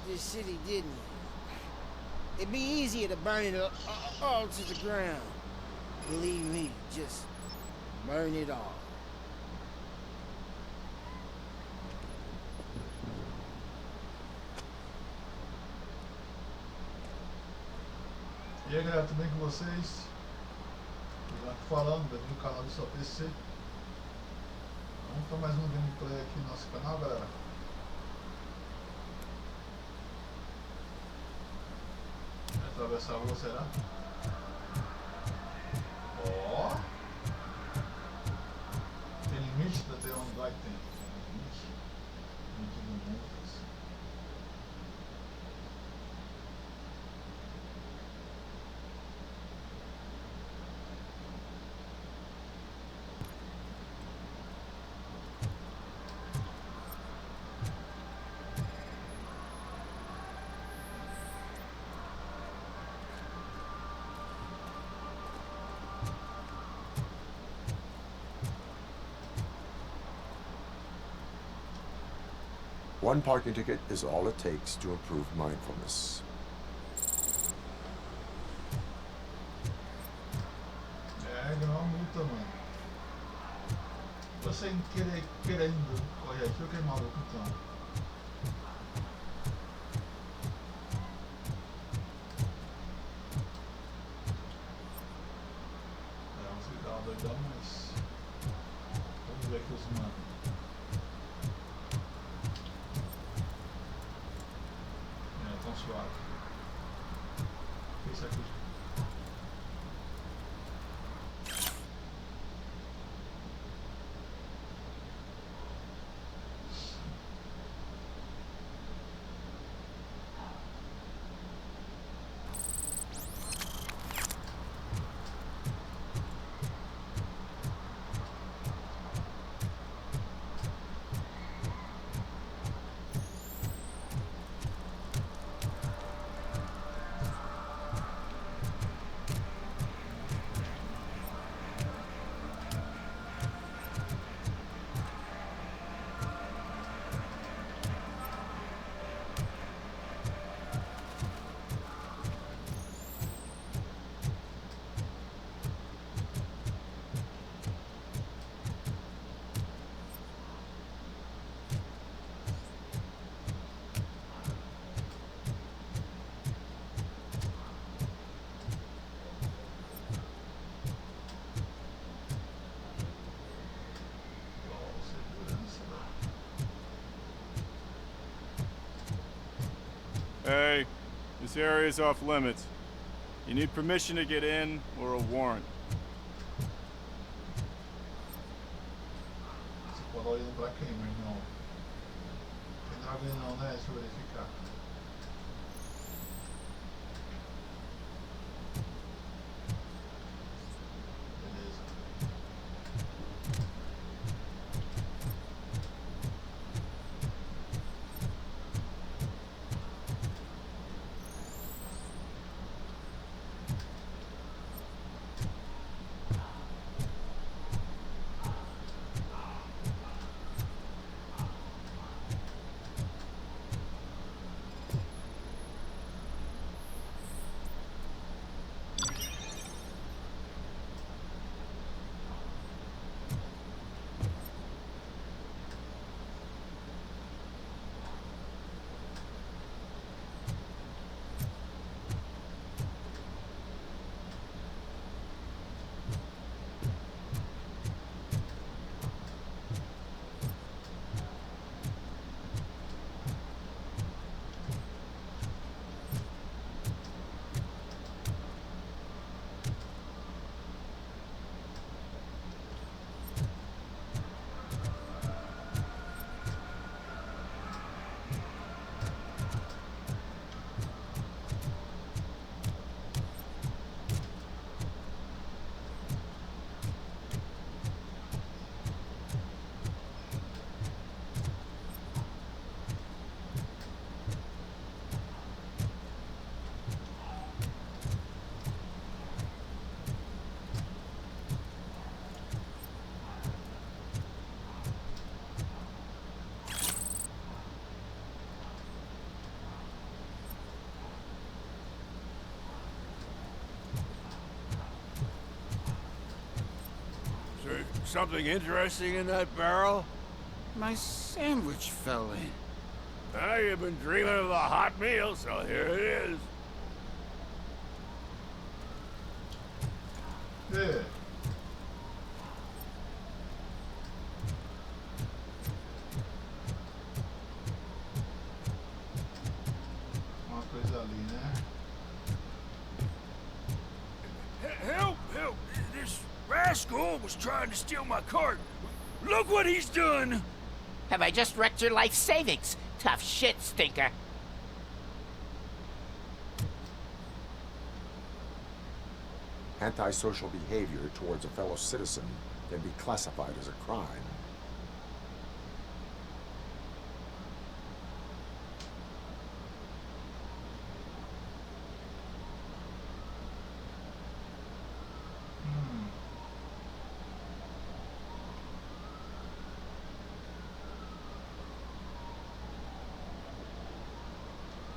this city, didn't you? It'd be easier to burn it all to the ground. Believe me, just burn it all. E aí galera, tudo bem com vocês? Eu aqui falando do canal do seu PC. Vamos para mais um gameplay aqui no nosso canal, galera. Vai atravessar a rua, será? Ó! Tem limite até onde vai ter limite. Limite do mundo. One parking ticket is all it takes to improve mindfulness. É, ganhou uma multa, mano. Você querendo correr aqui, eu que é maluco então. É, vamos ficar uma doidão, mas vamos ver aqui os manos. Suave. Isso aqui. Hey, this area is off limits. You need permission to get in or a warrant. Você pode olhar pra quem, meu irmão? Tem nada não, né? Deixa eu verificar. Something interesting in that barrel? My sandwich fell in. You've been dreaming of a hot meal, so here it is. É. Uma coisa ali, né? Help! Help! This rascal was trying to steal my cart. Look what he's done! Have I just wrecked your life savings? Tough shit, stinker. Antisocial behavior towards a fellow citizen can be classified as a crime.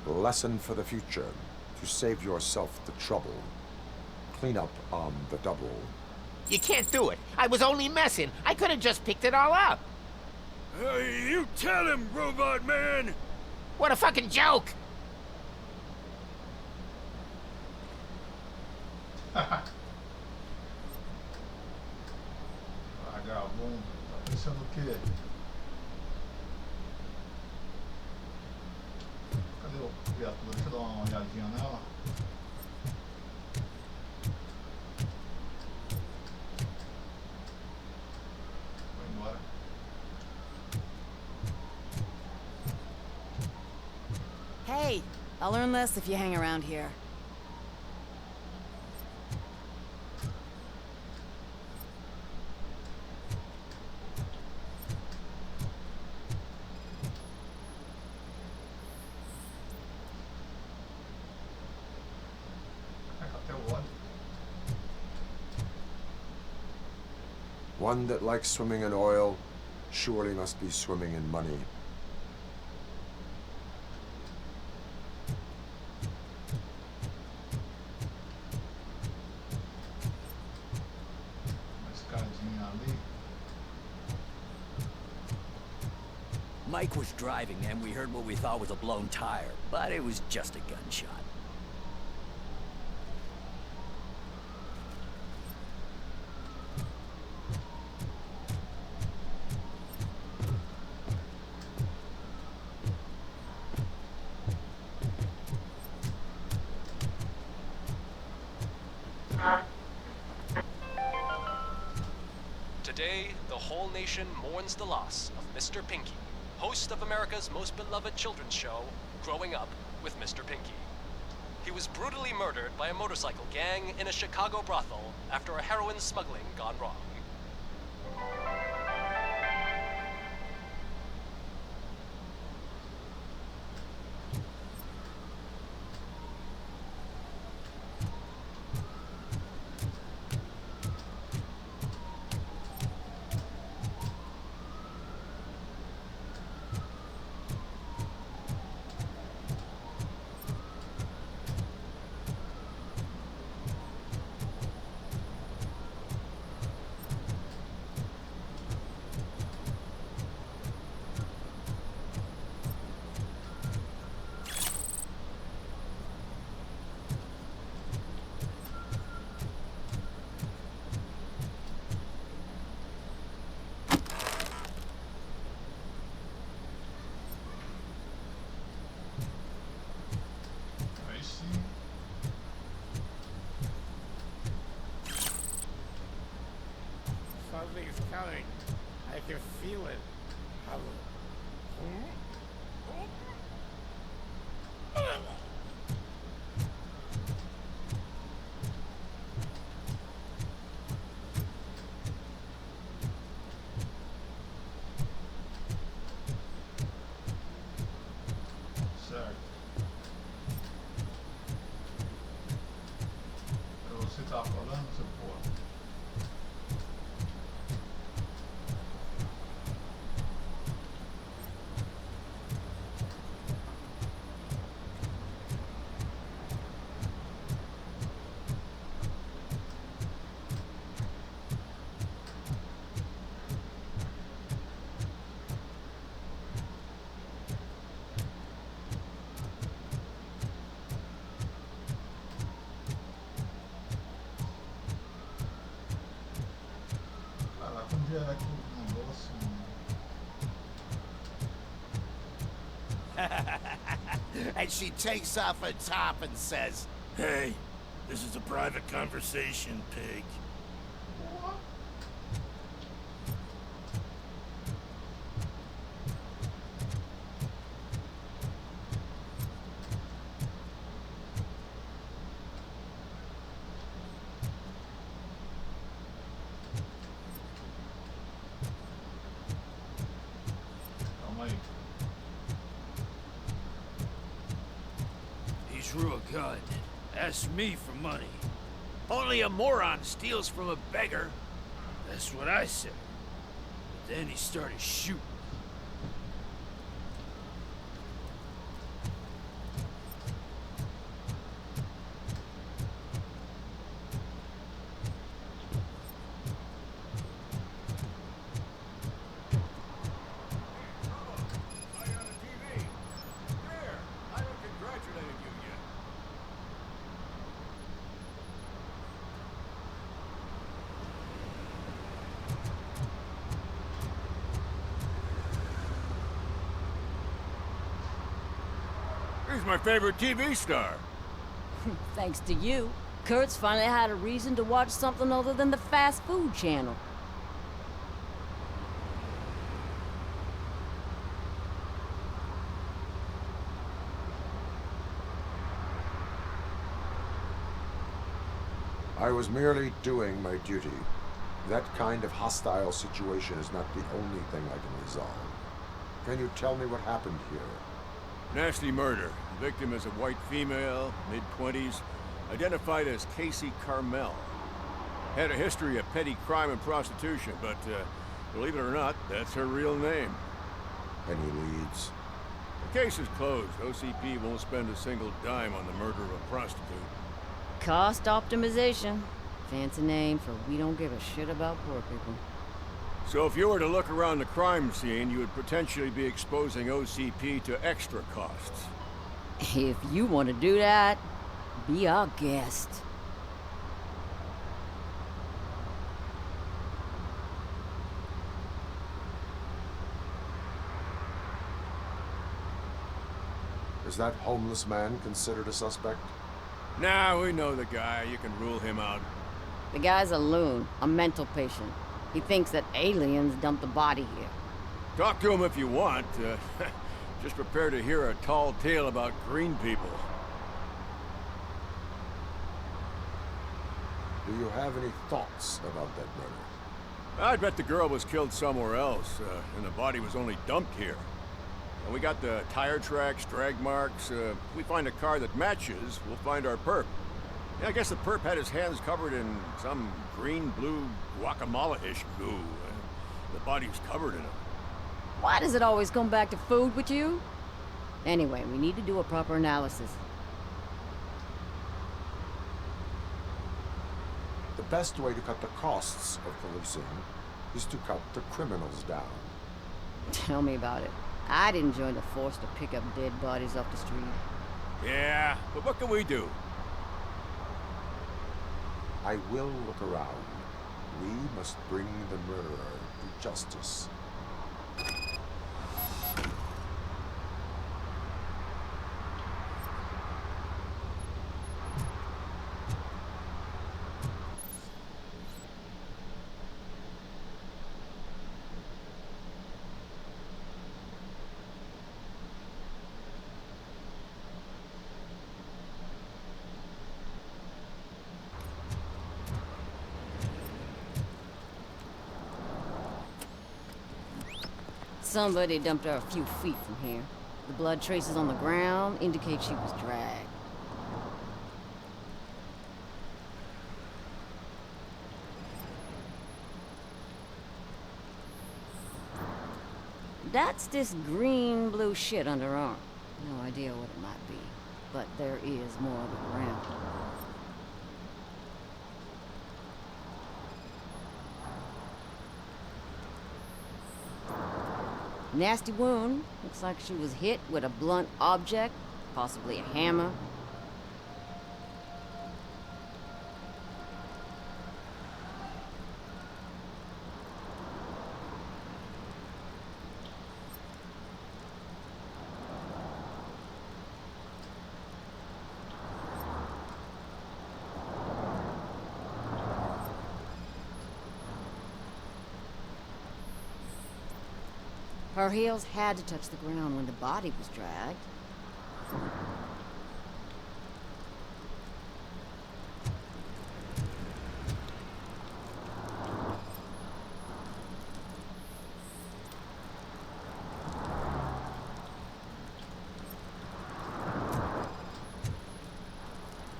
Lesson for the future: to save yourself the trouble. Clean up on the double. You can't do it. I was only messing. I could have just picked it all up. You tell him, Robot Man! What a fucking joke! Vagabundo, tá pensando o quê? Cadê o criatura? Deixa eu dar uma olhadinha nela. Foi embora. Hey, I'll learn less if you hang around here. Até o óleo. One that likes swimming in oil surely must be swimming in money. Uma escadinha ali. Mike was driving and we heard what we thought was a blown tire, but it was just a gunshot. Today, the whole nation mourns the loss of Mr. Pinky, host of America's most beloved children's show, Growing Up with Mr. Pinky. He was brutally murdered by a motorcycle gang in a Chicago brothel after a heroin smuggling gone wrong. Aí sim. Something's coming. I can feel it. Certo. Você tava falando, seu porra? gerar aqui um negócio. And she takes off her top and says, "Hey, this is a private conversation, pig." Calma aí. He drew a gun, asked me for money. Only a moron steals from a beggar. That's what I said. But then he started shooting. He's my favorite TV star. Thanks to you, Kurt's finally had a reason to watch something other than the fast food channel. I was merely doing my duty. That kind of hostile situation is not the only thing I can resolve. Can you tell me what happened here? Nasty murder. The victim is a white female, mid-20s, identified as Casey Carmel. Had a history of petty crime and prostitution, but believe it or not, that's her real name. Any leads? The case is closed. OCP won't spend a single dime on the murder of a prostitute. Cost optimization. Fancy name for we don't give a shit about poor people. So if you were to look around the crime scene, you would potentially be exposing OCP to extra costs. If you want to do that, be our guest. Is that homeless man considered a suspect? Nah, we know the guy. You can rule him out. The guy's a loon, a mental patient. He thinks that aliens dumped the body here. Talk to him if you want. Just prepare to hear a tall tale about green people. Do you have any thoughts about that murder? I'd bet the girl was killed somewhere else, and the body was only dumped here. And we got the tire tracks, drag marks. If we find a car that matches, we'll find our perp. Yeah, I guess the perp had his hands covered in some green-blue guacamole-ish goo. The body's covered in it. Why does it always come back to food with you? Anyway, we need to do a proper analysis. The best way to cut the costs of policing is to cut the criminals down. Tell me about it. I didn't join the force to pick up dead bodies off the street. Yeah, but what can we do? I will look around. We must bring the murderer to justice. Somebody dumped her a few feet from here. The blood traces on the ground indicate she was dragged. That's this green-blue shit under her arm. No idea what it might be, but there is more of it around. Nasty wound. Looks like she was hit with a blunt object, possibly a hammer. Her heels had to touch the ground when the body was dragged.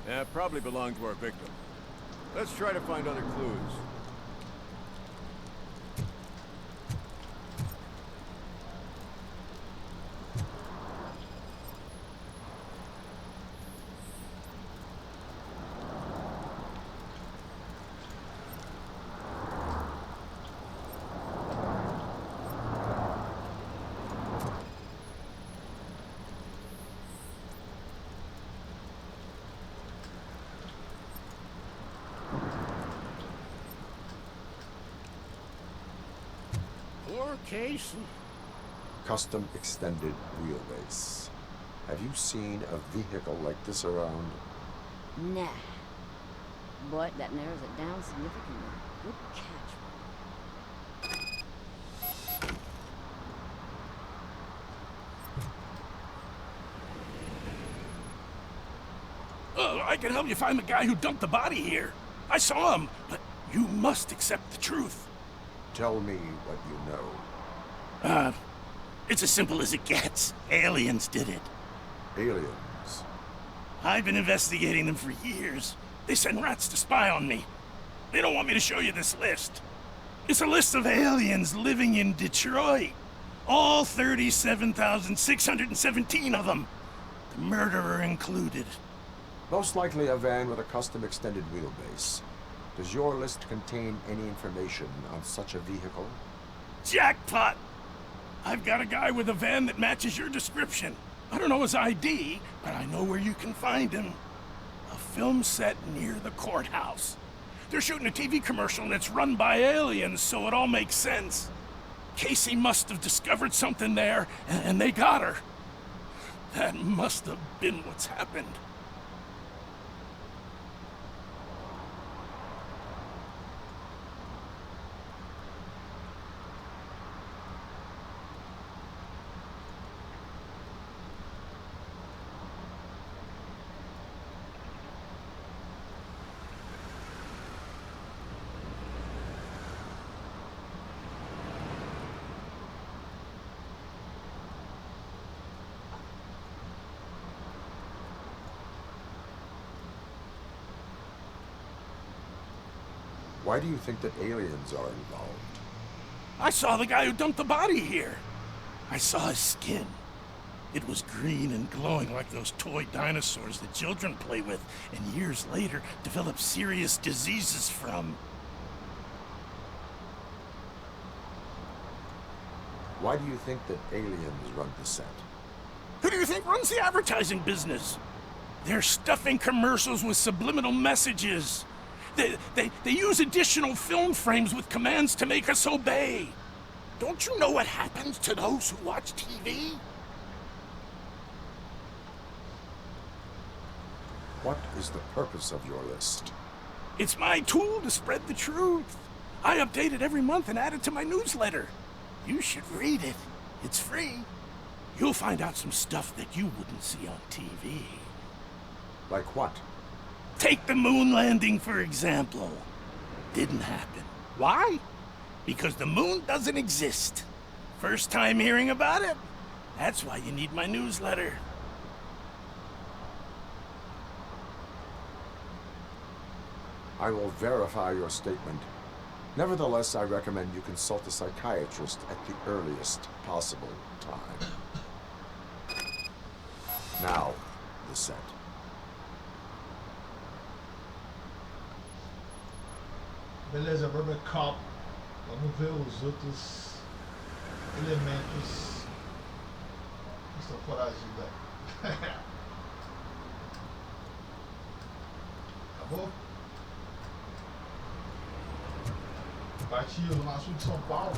Yeah, probably belonged to our victim. Let's try to find other clues. Poor Casey. Custom extended wheelbase. Have you seen a vehicle like this around? Nah. But that narrows it down significantly. Good catch. I can help you find the guy who dumped the body here. I saw him, but you must accept the truth. Tell me what you know. It's as simple as it gets. Aliens did it. Aliens? I've been investigating them for years. They send rats to spy on me. They don't want me to show you this list. It's a list of aliens living in Detroit. All 37,617 of them. The murderer included. Most likely a van with a custom extended wheelbase. Does your list contain any information on such a vehicle? Jackpot! I've got a guy with a van that matches your description. I don't know his ID, but I know where you can find him. A film set near the courthouse. They're shooting a TV commercial and it's run by aliens, so it all makes sense. Casey must have discovered something there, and they got her. That must have been what's happened. Why do you think that aliens are involved? I saw the guy who dumped the body here. I saw his skin. It was green and glowing like those toy dinosaurs that children play with and years later develop serious diseases from. Why do you think that aliens run the set? Who do you think runs the advertising business? They're stuffing commercials with subliminal messages. They use additional film frames with commands to make us obey. Don't you know what happens to those who watch TV? What is the purpose of your list? It's my tool to spread the truth. I update it every month and add it to my newsletter. You should read it. It's free. You'll find out some stuff that you wouldn't see on TV. Like what? Take the moon landing, for example. Didn't happen. Why? Because the moon doesn't exist. First time hearing about it? That's why you need my newsletter. I will verify your statement. Nevertheless, I recommend you consult a psychiatrist at the earliest possible time. Now, the set. Beleza, RoboCop. Vamos ver os outros elementos que estão foragidos aí. Acabou? Partiu no sul de São Paulo.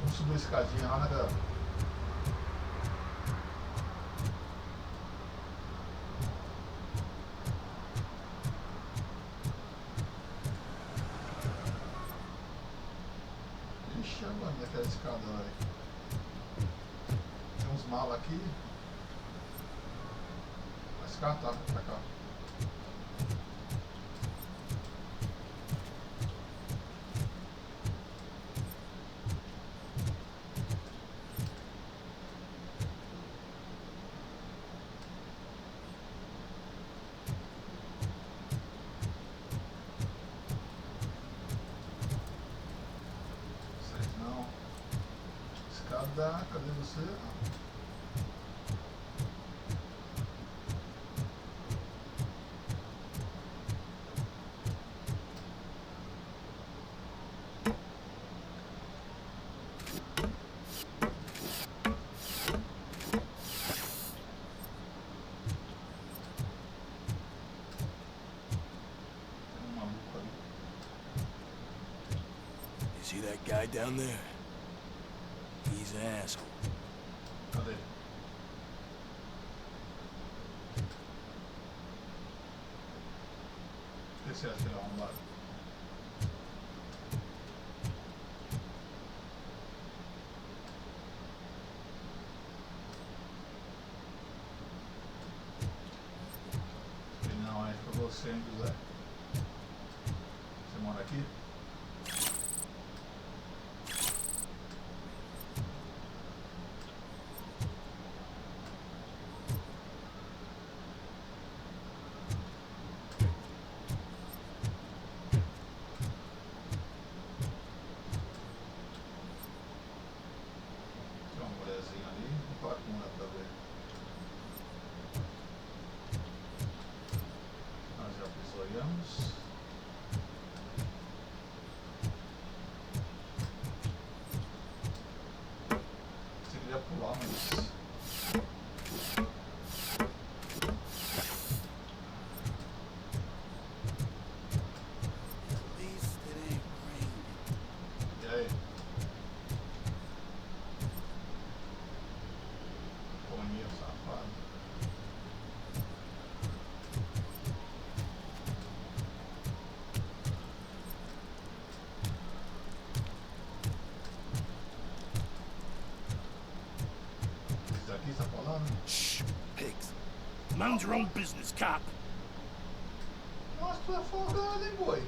Vamos subir a escadinha lá, né, galera? observando naquela escada lá. Tem uns malas aqui. A escada tá pra cá. Cadê você? Tem um maluco ali. You see that guy down there? He's an asshole. Cadê? O que você acha que ele é arrombado? Ele não é pra você, hein, José? Você mora aqui? Você queria pular, mas... E aí? Poninho safado. Aqui está falando? Shh, pigs. Mind your own business, cop. Nossa, tu é folgado, hein, boi?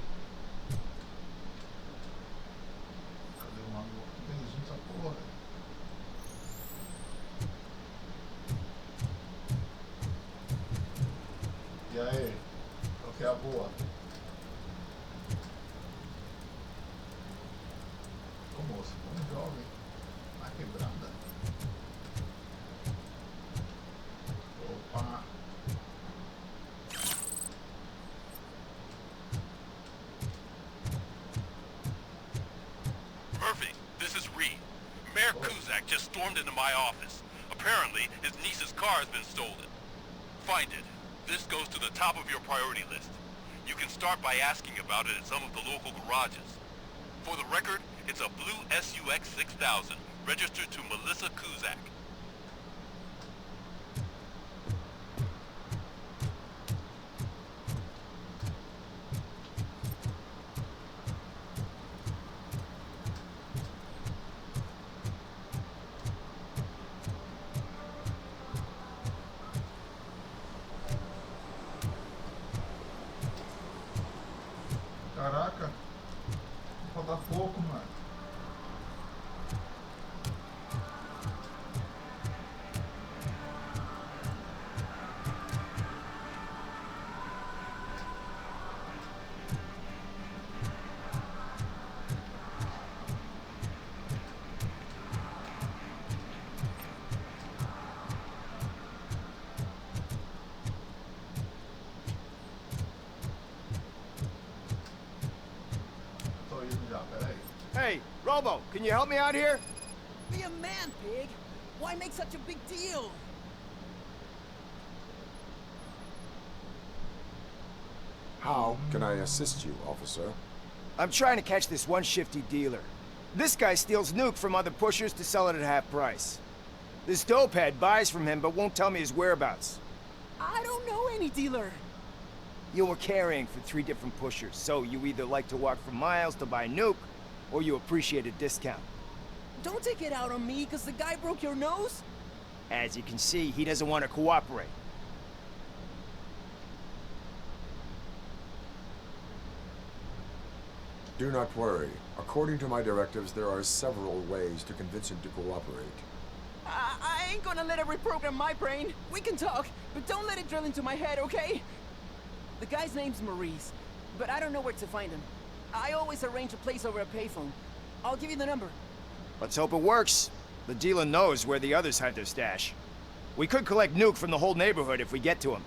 Cadê o maluco? Tem zoom essa porra. E aí? Qual que é a boa? Ô moço, bom jovem. Na quebrada. Opa! Murphy, this is Reed. Mayor Kuzak just stormed into my office. Apparently, his niece's car has been stolen. Find it. This goes to the top of your priority list. You can start by asking about it at some of the local garages. For the record, it's a blue SUX 6000, registered to Melissa Kuzak. Caraca, falta pouco, mano. Tô indo já, peraí. Hey, Robo, can you help me out here? Be a man, pig. Why make such a big deal? How can I assist you, officer? I'm trying to catch this one shifty dealer. This guy steals nuke from other pushers to sell it at half price. This dopehead buys from him but won't tell me his whereabouts. I don't know any dealer. You were carrying for 3 different pushers, so you either like to walk for miles to buy nuke, or you appreciate a discount. Don't take it out on me because the guy broke your nose. As you can see, he doesn't want to cooperate. Do not worry. According to my directives, there are several ways to convince him to cooperate. I ain't gonna let it reprogram my brain. We can talk, but don't let it drill into my head, okay? The guy's name's Maurice, but I don't know where to find him. I always arrange a place over a payphone. I'll give you the number. Let's hope it works. The dealer knows where the others hide their stash. We could collect Nuke from the whole neighborhood if we get to him.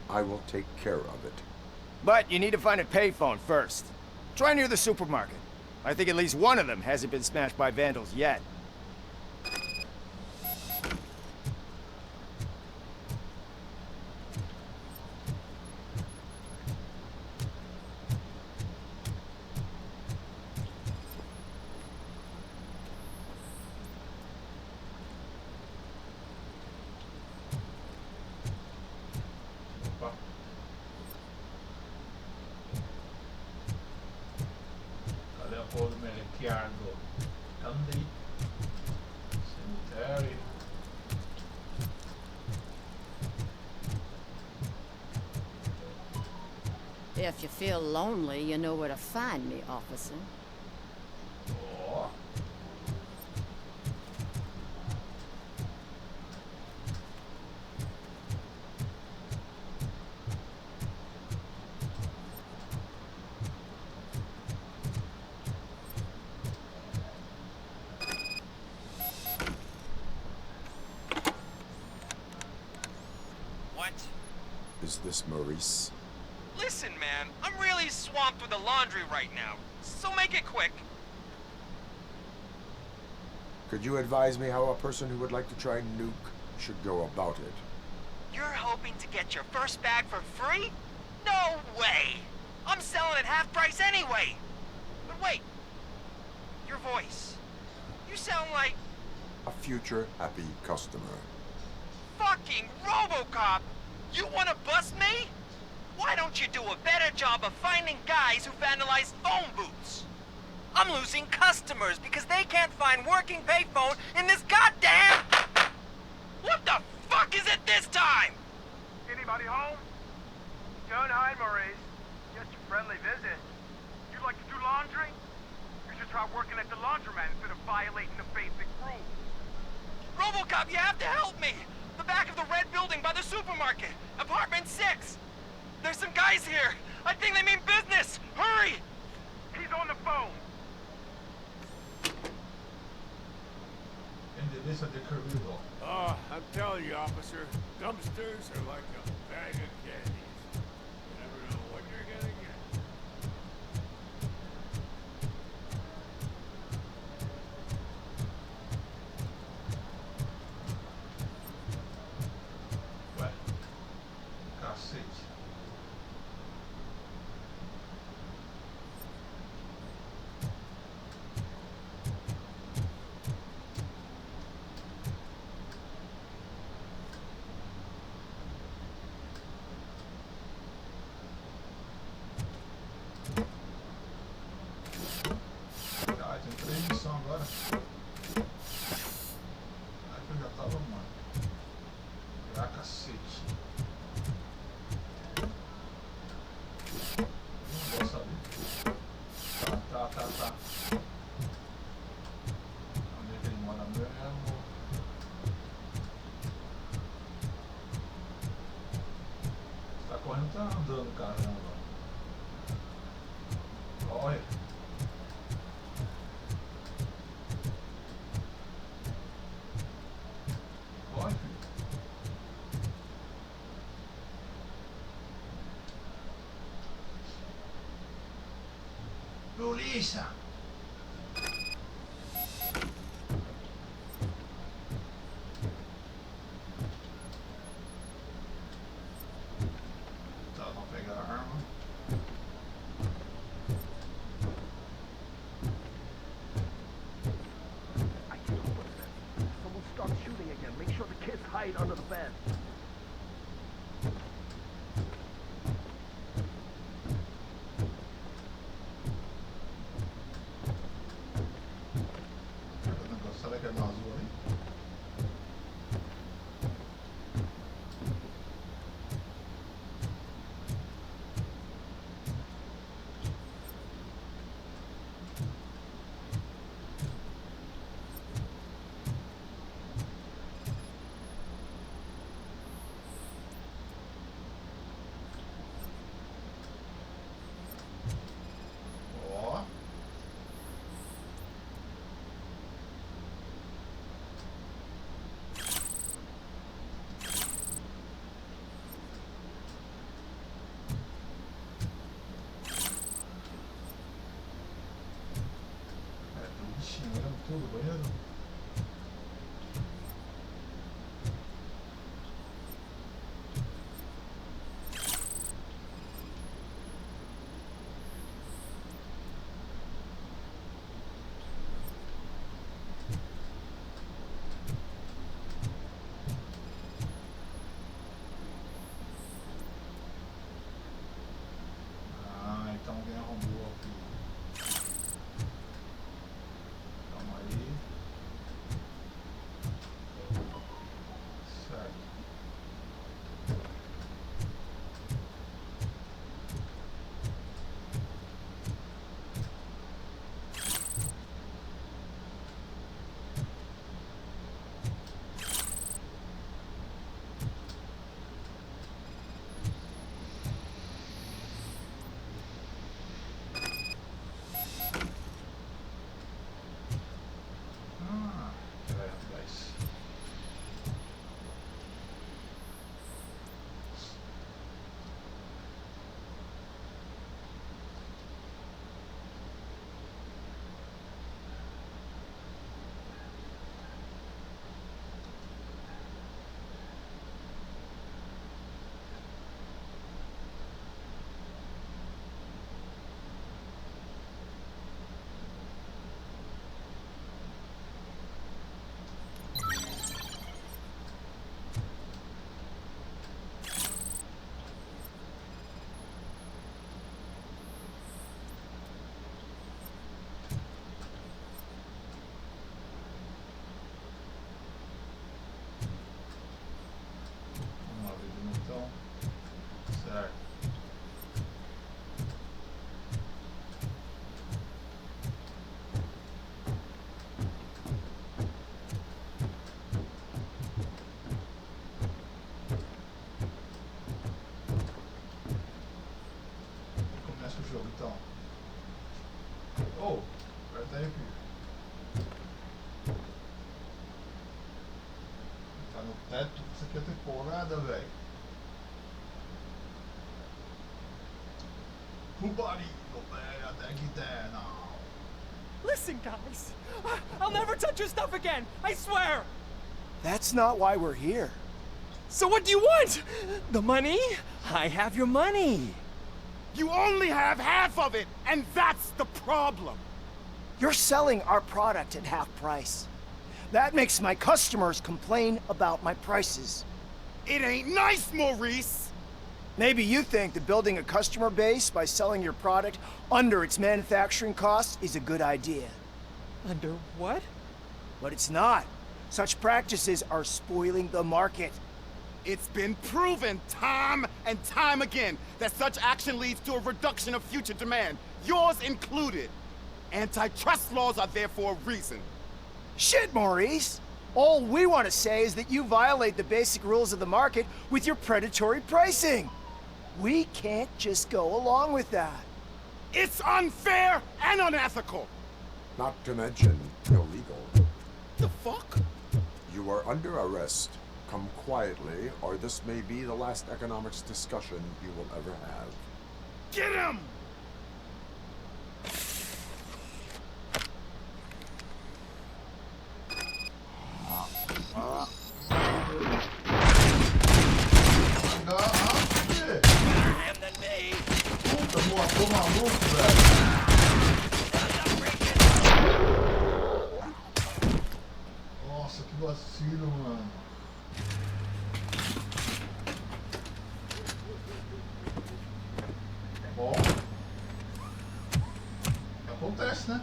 I will take care of it. But you need to find a payphone first. Try near the supermarket. I think at least one of them hasn't been smashed by vandals yet. Opa. Cadê a porra do melequiardo? Cadê? Cemitério. If you feel lonely, you know where to find me, officer. Ó. What? Is this Maurice? Listen, man, I'm really swamped with the laundry right now, so make it quick. Could you advise me how a person who would like to try Nuke should go about it? You're hoping to get your first bag for free? No way! I'm selling at half price anyway! But wait, your voice. You sound like A future happy customer. fucking RoboCop! You wanna bust me? Why don't you do a better job of finding guys who vandalize phone booths? I'm losing customers because they can't find working payphone in this goddamn... What the fuck is it this time? Anybody home? Don't hide, Maurice. Just a friendly visit. You'd like to do laundry? You should try working at the laundromat instead of violating the basic rules. RoboCop, you have to help me! The back of the red building by the supermarket. Apartment 6. There's some guys here. I think they mean business. Hurry! He's on the phone. Endereço decreído. Oh, I'm telling you, officer, dumpsters are like a bag of candies. You never know what you're gonna get. Ué, cacete. Ah, tem 3 missões agora. Aí que eu já tava, mano. Ah, cacete. Não vou saber. Tá. Onde é que ele mora mesmo? Tá correndo, tá andando, caramba. Corre. Corre, filho. Polícia! Tá, vamos pegar a arma. I can't hold this. Someone starts shooting again. Make sure the kids hide under the bed. tudo, banheiro? Ah, então alguém arrombou aqui. Calma aí. Certo. Ah, vai atrás. Vamos lá ver de novo então. Certo. Começa o jogo então. Oh, aperta aí, filho. Tá no teto, isso aqui é temporada, velho. Nobody go better than that now. Listen, guys. I'll never touch your stuff again. I swear. That's not why we're here. So what do you want? The money? I have your money. You only have half of it, and that's the problem. You're selling our product at half price. That makes my customers complain about my prices. It ain't nice, Maurice. Maybe you think that building a customer base by selling your product under its manufacturing costs is a good idea. Under what? But it's not. Such practices are spoiling the market. It's been proven time and time again that such action leads to a reduction of future demand, yours included. Antitrust laws are there for a reason. Shit, Maurice! All we want to say is that you violate the basic rules of the market with your predatory pricing. We can't just go along with that. It's unfair and unethical. Not to mention illegal. The fuck? You are under arrest. Come quietly, or this may be the last economics discussion you will ever have. Get him! Puta, motor maluco, velho. Nossa, que vacilo, mano. Bom, acontece, né?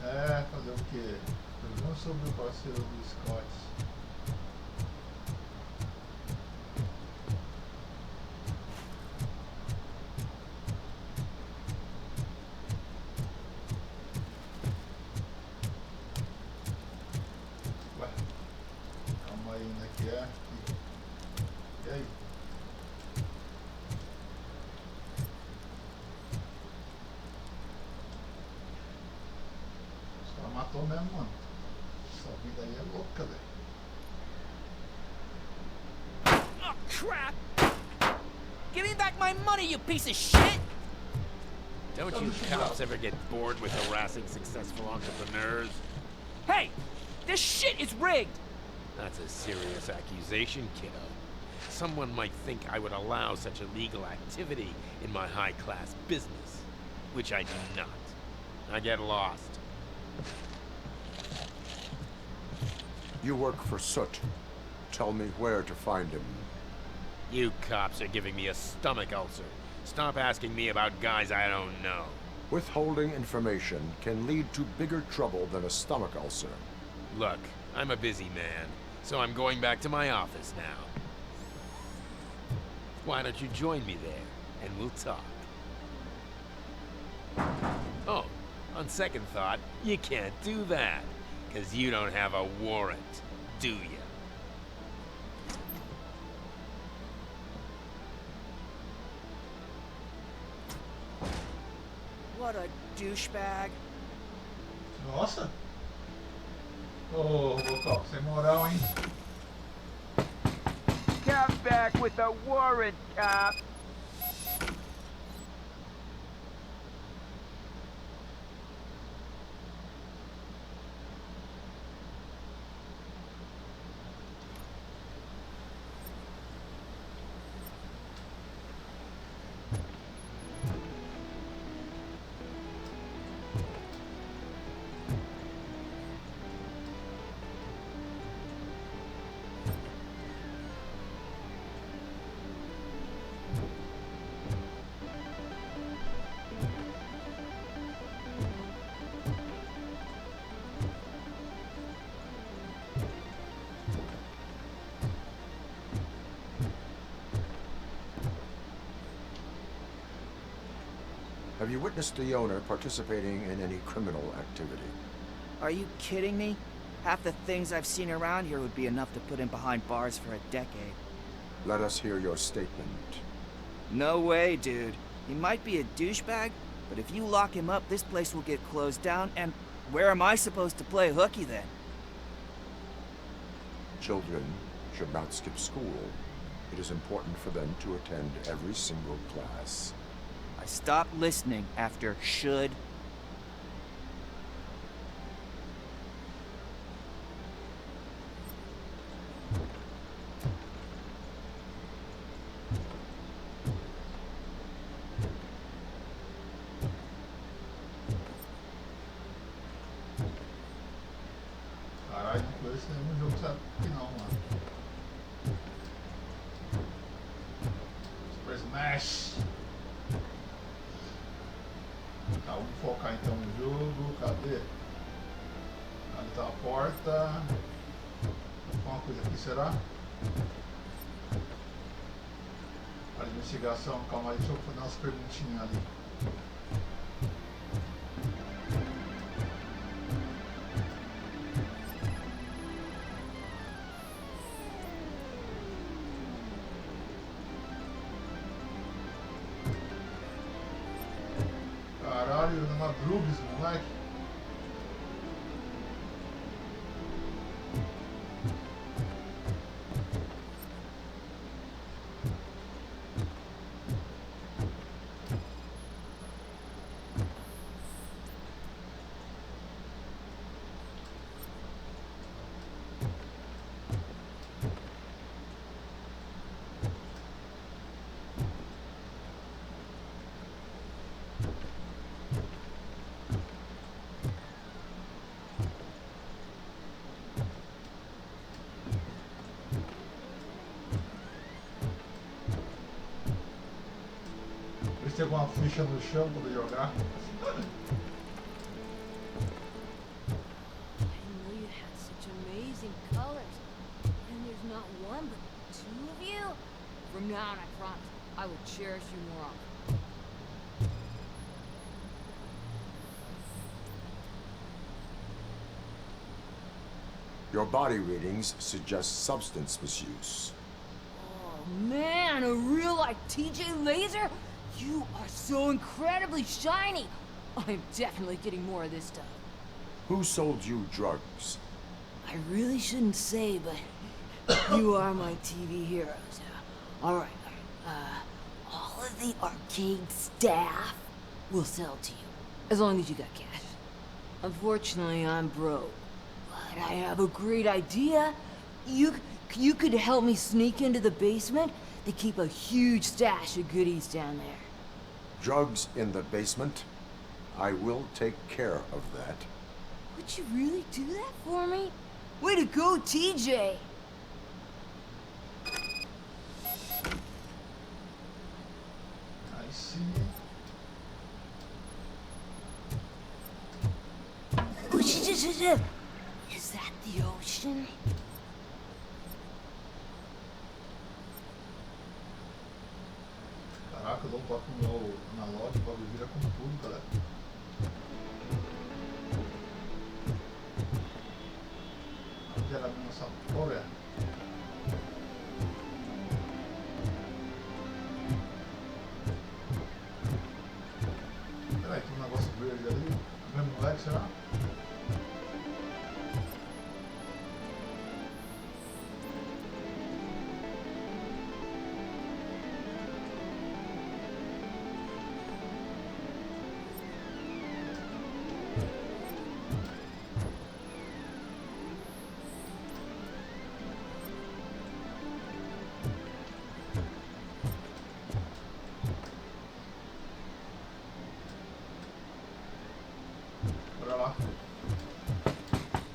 É, fazer o quê? Pergunta sobre o parceiro do Scott. Ué, calma aí, onde é que é? Aqui. E aí? Os caras matou mesmo, mano. Essa vida aí é louca, velho. crap! Give me back my money, you piece of shit! Don't you cops ever get bored with harassing successful entrepreneurs? Hey! This shit is rigged! That's a serious accusation, kiddo. Someone might think I would allow such illegal activity in my high-class business, which I do not. I get lost. You work for Soot. Tell me where to find him. You cops are giving me a stomach ulcer. Stop asking me about guys I don't know. Withholding information can lead to bigger trouble than a stomach ulcer. Look, I'm a busy man, so I'm going back to my office now. Why don't you join me there, and we'll talk. Oh, on second thought, you can't do that, because you don't have a warrant, do you? What a douchebag. Nossa. Ô, RoboCop, sem moral, hein? Come back with a warrant, cop. Have you witnessed the owner participating in any criminal activity? Are you kidding me? Half the things I've seen around here would be enough to put him behind bars for a decade. Let us hear your statement. No way, dude. He might be a douchebag, but if you lock him up, this place will get closed down, and where am I supposed to play hooky then? Children should not skip school. It is important for them to attend every single class. I stopped listening after should. Caralho, não conheço nenhum jogo sabe que não, mano. Super Smash. Tá, vamos focar então no jogo. Cadê? Ali tá a porta. Uma coisa aqui, será? A investigação, calma aí, deixa eu fazer umas perguntinhas ali. Caralho, numa drugs, moleque. Vê se tem alguma ficha no chão pra poder jogar. You had such amazing colors. And there's not one, but two of you? From now on, I promise, I will cherish you more often. Your body readings suggest substance misuse. Oh man, a real like TJ Laser? You are so incredibly shiny. I'm definitely getting more of this stuff. Who sold you drugs? I really shouldn't say, but you are my TV heroes. Alright. All of the arcade staff will sell to you. As long as you got cash. Unfortunately, I'm broke. But I have a great idea. You could help me sneak into the basement? They keep a huge stash of goodies down there. Drugs in the basement? I will take care of that. Would you really do that for me? Way to go, TJ! Aí sim. Is that the ocean? Caraca, eu dou um toque no meu analógico, o bagulho vira com tudo, galera. Onde era mesmo essa porra? Peraí, tem um negócio verde ali. O mesmo moleque, será?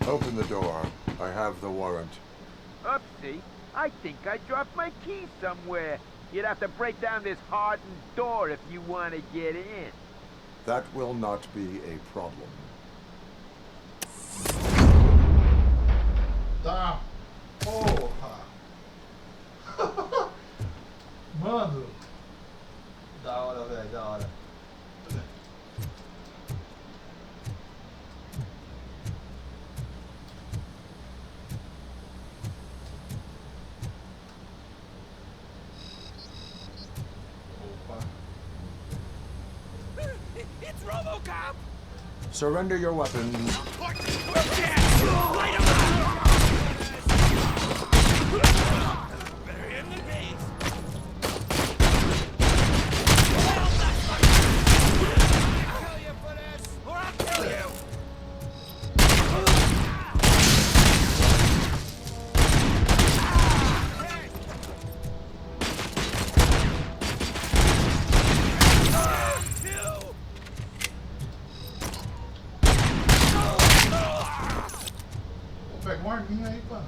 Open the door. I have the warrant. Oopsie. I think I dropped my key somewhere. You'd have to break down this hardened door if you want to get in. That will not be a problem. Tá. Porra. Mano. Da hora, velho, da hora. It's RoboCop! Surrender your weapons. Better him than me. Kill you for this, or I'll kill you! Pega uma arminha aí, mano.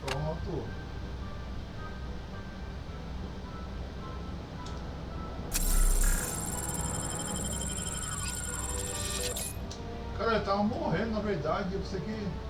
Pronto. Cara, ele tava morrendo, na verdade. Eu pensei que...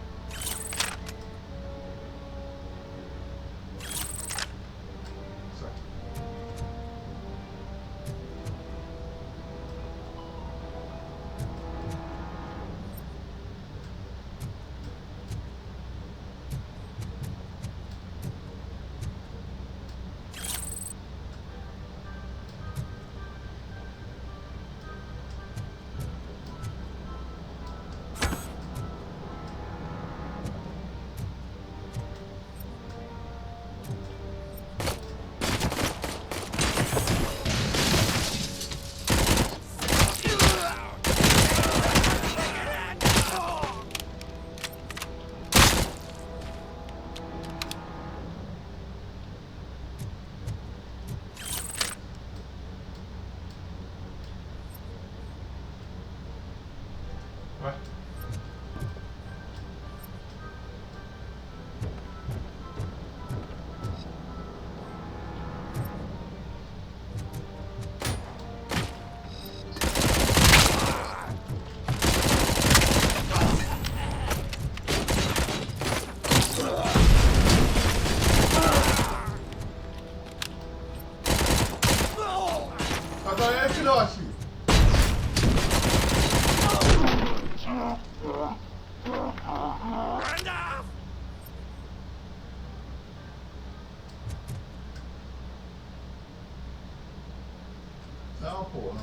Não, porra.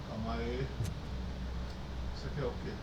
Calma aí. Isso aqui é o quê?